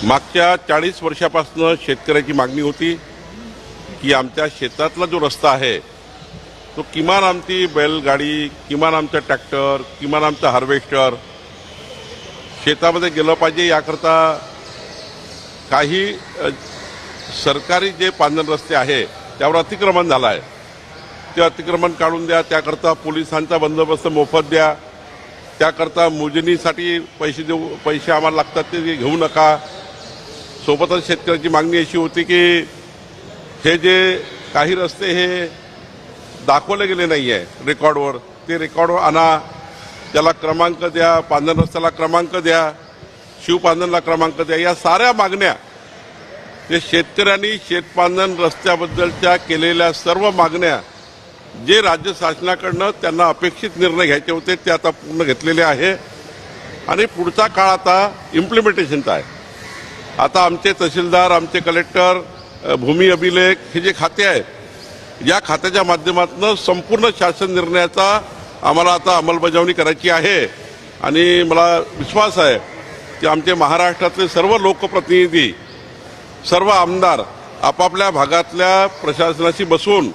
मागच्या 40 वर्षापासून शेतकऱ्याची मागणी होती की आमच्या शेतातला जो रस्ता आहे तो किमान आमची बैलगाडी, किमान आमचा ट्रॅक्टर, किमान आमचा हार्वेस्टर शेतामध्ये गेलं पाहिजे। याकरता काही सरकारी जे पांधन रस्ते आहे त्यावर अतिक्रमण झालं आहे, ते अतिक्रमण काढून द्या। त्याकरता पोलिसांचा बंदोबस्त मोफत द्या। त्याकरता मोजणीसाठी पैसे आम्हाला लागतात ते घेऊ नका। सोबतच शेतकऱ्याची मागणी अशी होती की हे जे काही रस्ते हे दाखवले गेले नाही आहे रेकॉर्डवर, ते रेकॉर्डवर आणा, त्याला क्रमांक द्या, पांधन रस्त्याला क्रमांक द्या, शिवपांधनला क्रमांक द्या। या साऱ्या मागण्या जे शेतकऱ्यांनी शेतपांधन रस्त्याबद्दलच्या केलेल्या सर्व मागण्या जे राज्य शासनाकडनं त्यांना अपेक्षित निर्णय घ्यायचे होते ते आता पूर्ण घेतलेले आहे आणि पुढचा काळ आता इम्प्लिमेंटेशनचा आहे। आता आमचे तहसीलदार, आमचे कलेक्टर, भूमी अभिलेख हे जे खाते आहेत, या खात्याच्या माध्यमातून संपूर्ण शासन निर्णयाचा आम्हाला आता अंमलबजावणी करायची आहे आणि मला विश्वास आहे की आमचे महाराष्ट्रातले सर्व लोकप्रतिनिधी, सर्व आमदार आपापल्या भागातल्या प्रशासनाशी बसून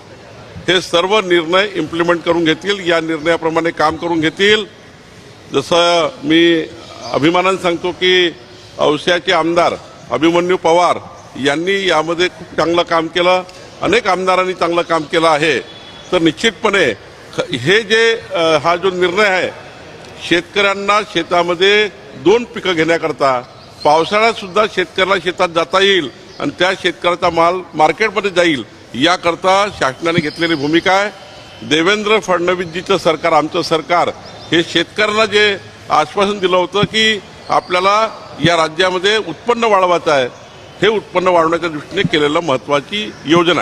हे सर्व निर्णय इम्प्लिमेंट करून घेतील, या निर्णयाप्रमाणे काम करून घेतील। जसं मी अभिमानाने सांगतो की औस्याचे आमदार अभिमन्यू पवार यांनी यामध्ये खूप चांगलं काम केलं, अनेक आमदारांनी चांगलं काम केलं आहे। तर निश्चितपणे हे जे हा जो निर्णय आहे शेतकऱ्यांना शेतामध्ये 2 पिकं घेण्याकरता पावसाळ्यात सुद्धा शेतकऱ्याला शेतात जाता येईल आणि त्या शेतकऱ्याचा माल मार्केटमध्ये जाईल, याकरता शासनाने घेतलेली भूमिका आहे। देवेंद्र फडणवीसजीचं सरकार, आमचं सरकार हे शेतकऱ्यांना जे आश्वासन दिलं होतं की आपल्याला या राज्यामध्ये उत्पन्न वाढवायचं आहे, हे उत्पन्न वाढवण्याच्या दृष्टीने केलेलं महत्त्वाची योजना आहे।